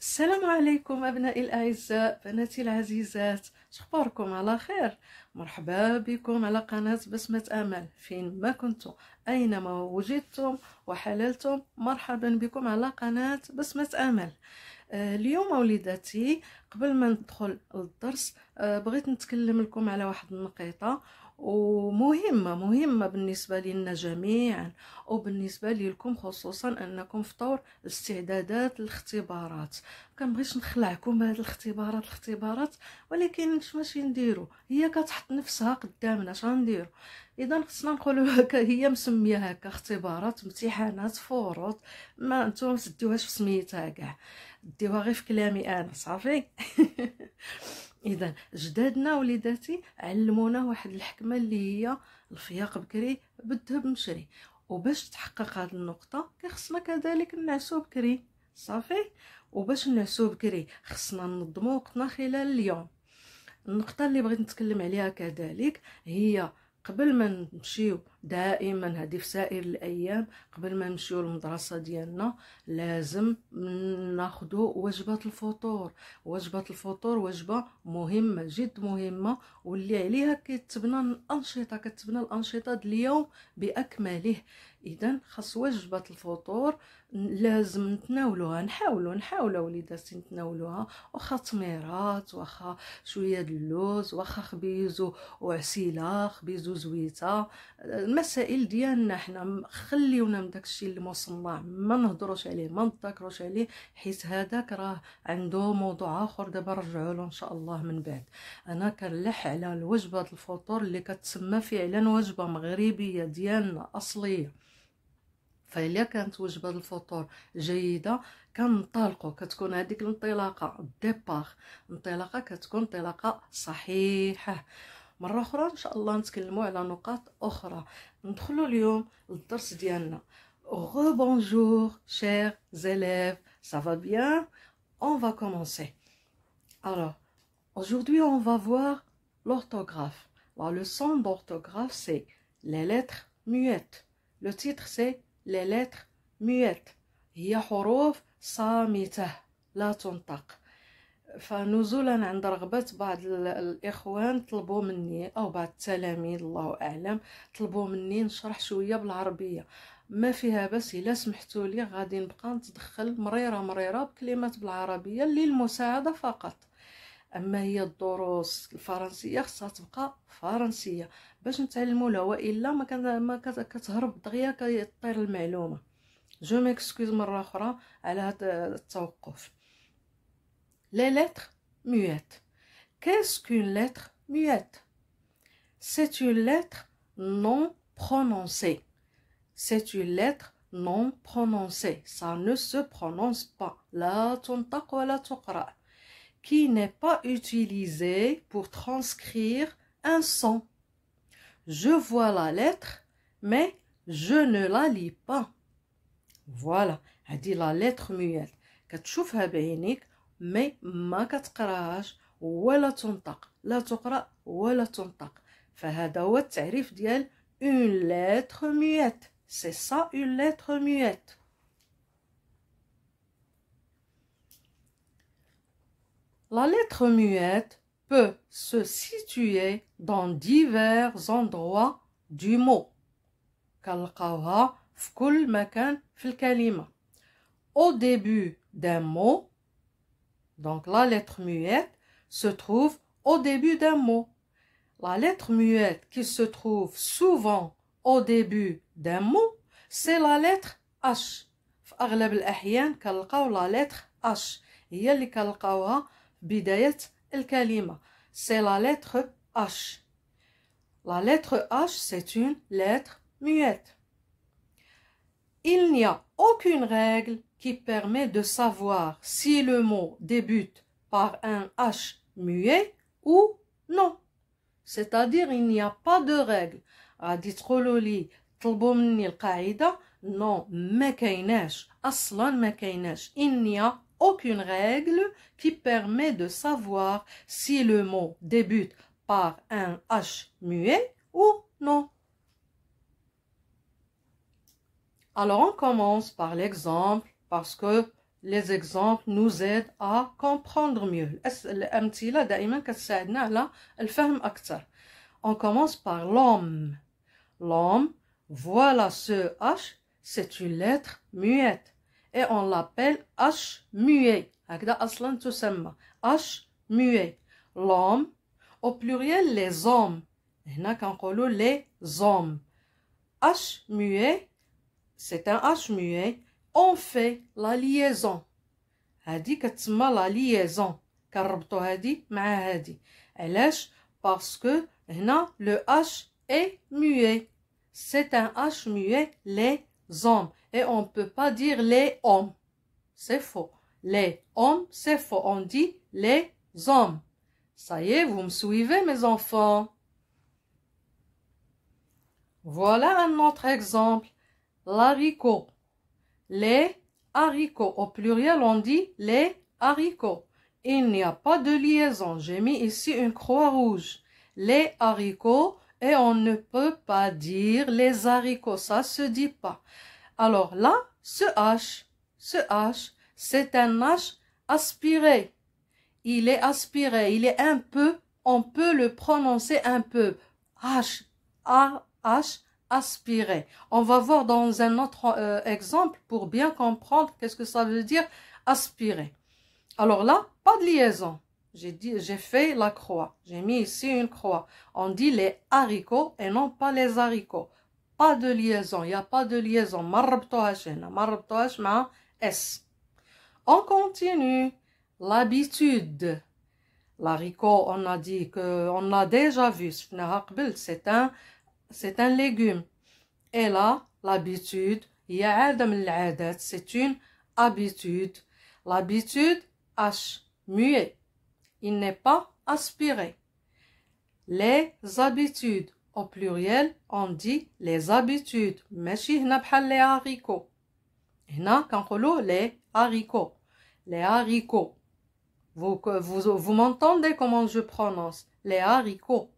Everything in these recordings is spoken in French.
السلام عليكم أبنائي الأعزاء، بناتي العزيزات، شخباركم؟ على خير؟ مرحبا بكم على قناة بسمة أمل. فين ما كنتم أينما وجدتم وحللتم، مرحبا بكم على قناة بسمة أمل. اليوم وليداتي قبل ما ندخل للدرس بغيت نتكلم لكم على واحد النقيطة ومهمة بالنسبة لنا جميعا، وبالنسبة لكم خصوصا أنكم في طور استعدادات الاختبارات. كنبغيش نخلعكم بهاد الاختبارات، ولكن واش نديرو؟ هي كتحط نفسها قدامنا، اش غنديرو؟ اذا خصنا نقولوا هكا، هي مسميه هكا اختبارات، امتحانات، فروض. ما نتوما تديوهاش في سميتها كاع، ديوها غير في كلامي انا صافي. اذا جدادنا وليداتي علمونا واحد الحكمه اللي هي الفياق بكري بالذهب مشري، وباش تحقق هذه النقطه خصنا كذلك نعسو بكري صافي. وباش نعسو بكري خصنا ننظموا وقتنا خلال اليوم. النقطه اللي بغيت نتكلم عليها كذلك هي قبل ما نمشيو، دائما هذه في سائر الايام، قبل ما نمشيو للمدرسه ديالنا لازم ناخذوا وجبات الفطور. وجبه الفطور وجبه مهمه، جد مهمه، واللي عليها كتبنى الانشطه ديال اليوم باكمله. اذا خاص وجبه الفطور لازم نتناولوها، نحاولوا وليداتي نتناولوها، واخا تميرات، واخا شويه د اللوز، واخا خبيزو وعسيله، خبيزو زويته. المسائل ديالنا حنا خليونا من داكشي اللي مصنع، ما نهضروش عليه، ما نذكروش عليه، حيت هذاك راه عنده موضوع اخر دابا نرجعوا له ان شاء الله من بعد. انا كنلح على الوجبه الفطور اللي كتسمى فعلا وجبه مغربيه ديالنا اصليه. فإلا كانت وجبه الفطور جيده كننطلقوا، كتكون هذيك الانطلاقه الديبار، انطلاقه كتكون انطلاقه صحيحه. مرة أخرى إن شاء الله نتكلموا على نقاط أخرى. ندخلوا اليوم للدرس ديالنا. Rebonjour chers élèves, ça va bien? On va commencer. Alors, aujourd'hui on va voir l'orthographe. La leçon d'orthographe c'est les lettres muettes. Le titre c'est les lettres muettes. هي حروف صامتة لا تنطق. فنزولا عند رغبة بعض الإخوان طلبوا مني، أو بعض التلاميذ الله أعلم، طلبوا مني نشرح شوية بالعربية. ما فيها بس، إلا سمحتوا لي غادي نبقى نتدخل مريرة بكلمات بالعربية للمساعدة فقط. أما هي الدروس الفرنسية خصها تبقى فرنسية باش نتعلموا لها، وإلا ما كتهرب دغيا كيطير المعلومة. جو ميكسكوز مرة أخرى على هذا التوقف. Les lettres muettes. Qu'est-ce qu'une lettre muette? C'est une lettre non prononcée. C'est une lettre non prononcée. Ça ne se prononce pas. لا تنطق ولا تقرأ. Qui n'est pas utilisée pour transcrire un son. Je vois la lettre, mais je ne la lis pas. Voilà. هذه la lettre muette. كتشوفها بعينيك مي ما كتقراهاش ولا تنطق، لا تقرأ ولا تنطق. فهذا هو التعريف ديال une lettre muette. C'est ça une lettre muette. La lettre muette peut se situer dans divers endroits du mot. كنلقاوها في كل مكان في الكلمة. Au début d'un mot. Donc la lettre muette se trouve au début d'un mot. La lettre muette qui se trouve souvent au début d'un mot, c'est la lettre H. في أغلب الأحيان كنلقاو la lettre H، هي اللي كنلقاوها في بداية الكلمة. C'est la lettre H. La lettre H, c'est une lettre muette. Il n'y a aucune règle qui permet de savoir si le mot débute par un H muet ou non. C'est-à-dire il n'y a pas de règle. غادي تقولوا لي طلبوا مني القاعدة، non ما كايناش، أصلا ما كايناش. Il n'y a aucune règle qui permet de savoir si le mot débute par un H muet ou non. Alors on commence par l'exemple parce que Les exemples nous aident à comprendre mieux. الأمثلة دائما كتساعدنا على الفهم أكثر. On commence par l'homme. L'homme, voilà ce H, c'est une lettre muette. Et on l'appelle H muet. هكذا أصلا تسمى H muet. L'homme, au pluriel les hommes. هنا كنقولوا les hommes. H muet, c'est un H muet. On fait la liaison. هذه كتسمى la liaison. كنربطوا هذه مع هذه. علاش؟ parce que هنا le H est muet. C'est un H muet, les hommes. Et on ne peut pas dire les hommes. C'est faux. Les hommes, c'est faux. On dit les hommes. Ça y est, vous me suivez, mes enfants? Voilà un autre exemple. L'haricot. Les haricots. Au pluriel, on dit les haricots. Il n'y a pas de liaison. J'ai mis ici une croix rouge. Les haricots, et on ne peut pas dire les haricots. Ça se dit pas. Alors là, ce H, c'est un H aspiré. Il est aspiré, il est un peu, on peut le prononcer un peu. H, A-H, aspiré. On va voir dans un autre exemple pour bien comprendre qu'est-ce que ça veut dire aspirer. Alors là, pas de liaison. J'ai fait la croix. J'ai mis ici une croix. On dit les haricots et non pas les haricots. Pas de liaison. Il n'y a pas de liaison. Marrabtohash ma S. On continue. L'habitude. L'haricot, on a dit qu'on l'a déjà vu. C'est un légume. Et là, l'habitude, c'est une habitude. L'habitude, H, muet. Il n'est pas aspiré. Les habitudes. Au pluriel, on dit les habitudes. ماشي هنا بحال les haricots. هنا كنقولوا les haricots. Les haricots. Vous m'entendez comment je prononce? Les haricots.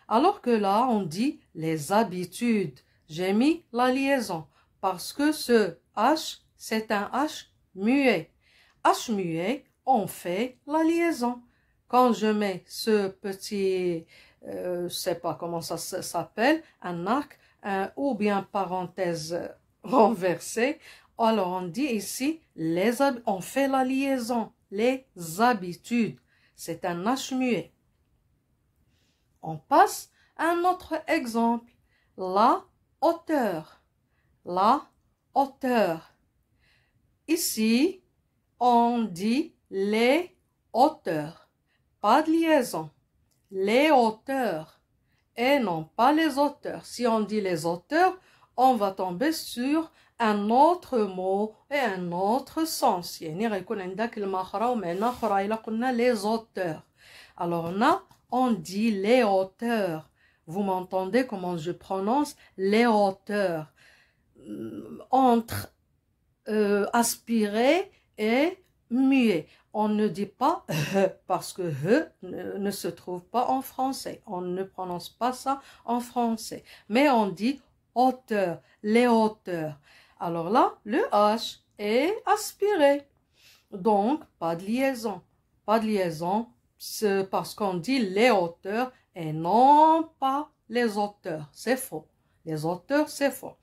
Alors que là, on dit les habitudes. J'ai mis la liaison parce que ce H, c'est un H muet. H muet, on fait la liaison. Quand je mets ce petit, je sais pas comment ça s'appelle, un arc, ou bien parenthèse renversée, alors on dit ici, on fait la liaison, les habitudes. C'est un H muet. On passe à un autre exemple, la hauteur. La hauteur. Ici, on dit les hauteurs. Pas de liaison. Les hauteurs. Et non pas les auteurs. Si on dit les auteurs, on va tomber sur un autre mot et un autre sens. يعني غيكون عندك المخرى ومعنى أخرى إلا قلنا les auteurs. Alors là, on dit les hauteurs. Vous m'entendez comment je prononce les hauteurs. Entre aspirer et muet. On ne dit pas parce que ne se trouve pas en français. On ne prononce pas ça en français. Mais on dit hauteur, les hauteurs. Alors là, le H est aspiré. Donc, pas de liaison. Pas de liaison, c'est parce qu'on dit les hauteurs et non pas les auteurs. C'est faux. Les auteurs, c'est faux.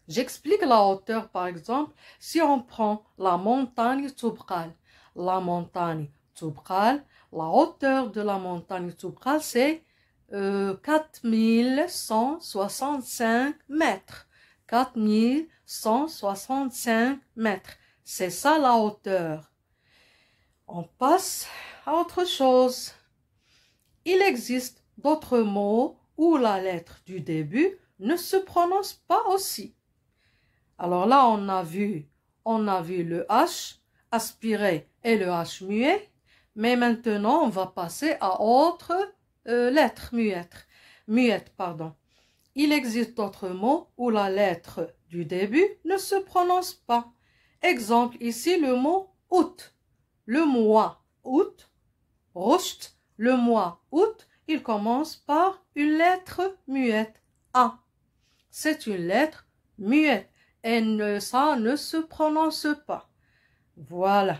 J'explique la hauteur, par exemple, si on prend la montagne Toubkal. La montagne Toubkal, la hauteur de la montagne Toubkal, c'est 4165 mètres. 4165 mètres. C'est ça la hauteur. On passe à autre chose. Il existe d'autres mots où la lettre du début ne se prononce pas aussi. Alors là, on a vu le H aspiré et le H muet, mais maintenant, on va passer à autre lettre muette. Il existe d'autres mots où la lettre du début ne se prononce pas. Exemple, ici, le mot août. Le mois août, rocht, le mois août, il commence par une lettre muette, A. C'est une lettre muette et ça ne se prononce pas. Voilà.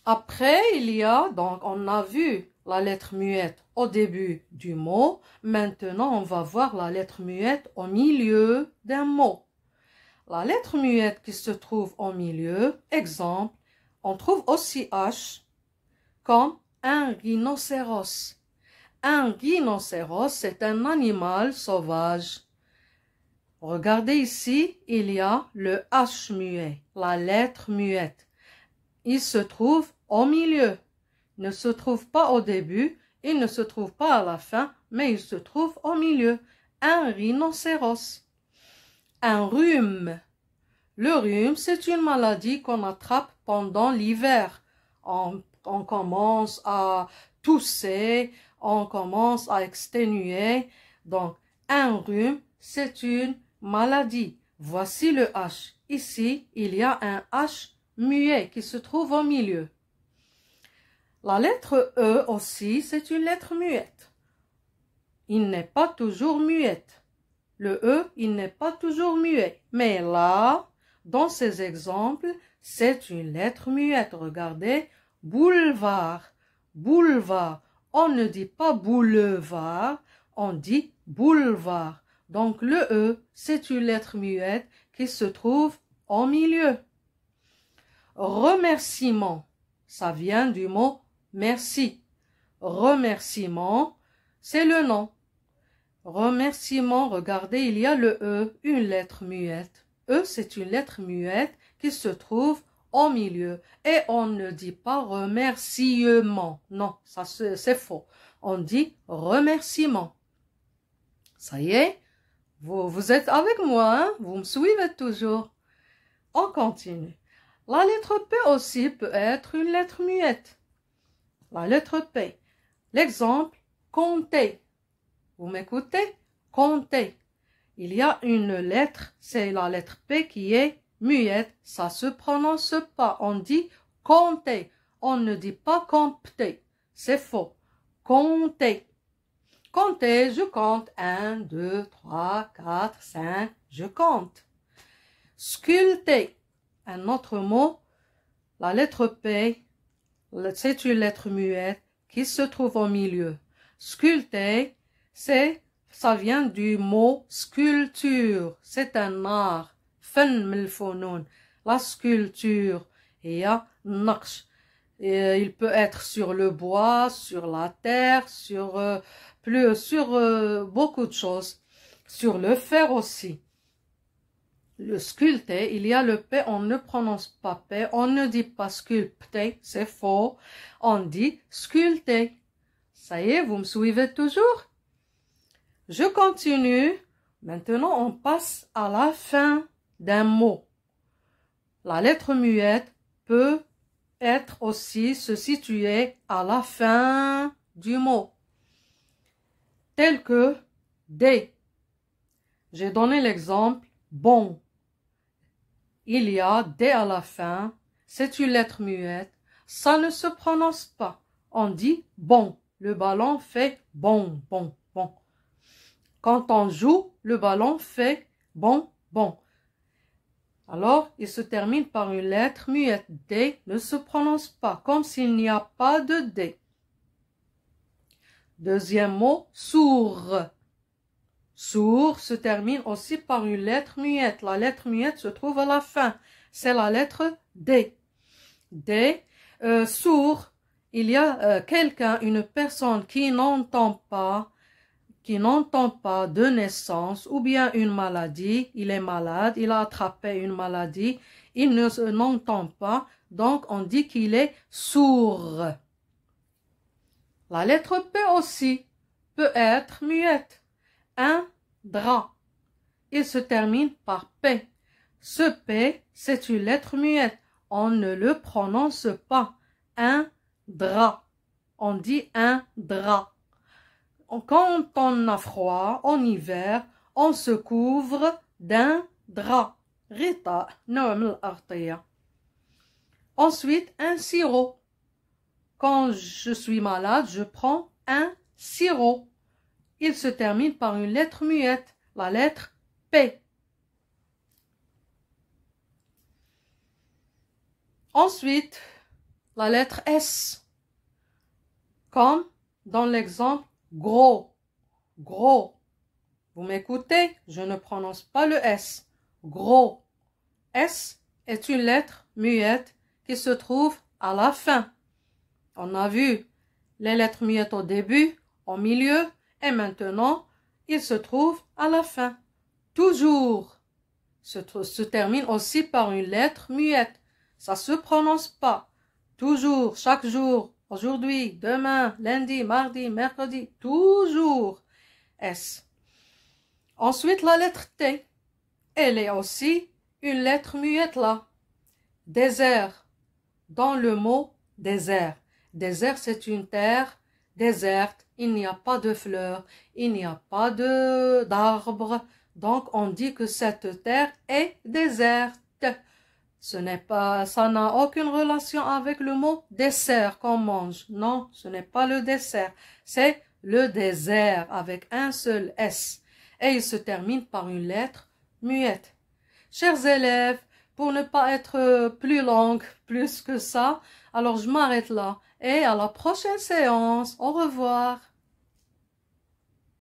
Après, il y a, donc on a vu la lettre muette au début du mot. Maintenant, on va voir la lettre muette au milieu d'un mot. La lettre muette qui se trouve au milieu, exemple, on trouve aussi H comme un rhinocéros. Un rhinocéros, c'est un animal sauvage. Regardez ici, il y a le H muet, la lettre muette. Il se trouve au milieu. Il ne se trouve pas au début, il ne se trouve pas à la fin, mais il se trouve au milieu. Un rhinocéros. Un rhume. Le rhume, c'est une maladie qu'on attrape pendant l'hiver. On commence à tousser, on commence à exténuer. Donc, un rhume, c'est une maladie. Voici le H. Ici, il y a un H muet qui se trouve au milieu. La lettre E aussi, c'est une lettre muette. Il n'est pas toujours muette. Le E, il n'est pas toujours muet. Mais là, dans ces exemples, c'est une lettre muette. Regardez, boulevard, boulevard. On ne dit pas boulevard, on dit boulevard. Donc le E, c'est une lettre muette qui se trouve au milieu. Remerciement, ça vient du mot merci. Remerciement, c'est le nom. Remerciement, regardez, il y a le E, une lettre muette. E, c'est une lettre muette qui se trouve au milieu. Et on ne dit pas remerciement. Non, ça c'est faux. On dit remerciement. Ça y est, vous êtes avec moi, hein? Vous me suivez toujours. On continue. La lettre P aussi peut être une lettre muette. La lettre P. L'exemple, compter. Vous m'écoutez? Compter. Il y a une lettre, c'est la lettre P qui est muette. Ça se prononce pas. On dit compter. On ne dit pas compter. C'est faux. Compter. Compter, je compte. 1, 2, 3, 4, 5. Je compte. Sculpter. Un autre mot. La lettre P, c'est une lettre muette qui se trouve au milieu. Sculpter, ça vient du mot sculpture. C'est un art. Fun من الفنون. La sculpture. Il y a naqsh. Il peut être sur le bois, sur la terre, sur beaucoup de choses. Sur le fer aussi. Le sculpter, il y a le P, on ne prononce pas P, on ne dit pas sculpter, c'est faux. On dit sculpter. Ça y est, vous me suivez toujours? Je continue. Maintenant, on passe à la fin d'un mot. La lettre muette peut être aussi se situer à la fin du mot. Tel que D. J'ai donné l'exemple bon. Il y a D à la fin. C'est une lettre muette. Ça ne se prononce pas. On dit bon. Le ballon fait bon, bon, bon. Quand on joue, le ballon fait bon, bon. Alors, il se termine par une lettre muette. D ne se prononce pas, comme s'il n'y a pas de D. Deuxième mot, sourd. Sourd se termine aussi par une lettre muette. La lettre muette se trouve à la fin. C'est la lettre D. D, sourd. Il y a quelqu'un, une personne qui n'entend pas de naissance ou bien une maladie. Il est malade, il a attrapé une maladie. Il n'entend pas, donc on dit qu'il est sourd. La lettre P aussi peut être muette. Un drap. Il se termine par P. Ce P, c'est une lettre muette. On ne le prononce pas. Un drap. On dit un drap. Quand on a froid, en hiver, on se couvre d'un drap. Rita, ensuite, un sirop. Quand je suis malade, je prends un sirop. Il se termine par une lettre muette, la lettre P. Ensuite, la lettre S. Comme dans l'exemple gros. Gros. Vous m'écoutez? Je ne prononce pas le S. Gros. S est une lettre muette qui se trouve à la fin. On a vu les lettres muettes au début, au milieu et maintenant, il se trouve à la fin. Toujours se termine aussi par une lettre muette. Ça se prononce pas. Toujours, chaque jour, aujourd'hui, demain, lundi, mardi, mercredi, toujours. S. Ensuite, la lettre T. Elle est aussi une lettre muette là. Désert. Dans le mot désert. Désert, c'est une terre déserte. Il n'y a pas de fleurs. Il n'y a pas d'arbres. Donc, on dit que cette terre est déserte. Ça n'a aucune relation avec le mot dessert qu'on mange. Non, ce n'est pas le dessert. C'est le désert avec un seul S. Et il se termine par une lettre muette. Chers élèves, pour ne pas être plus longue, plus que ça, alors je m'arrête là. Et à la prochaine séance. Au revoir.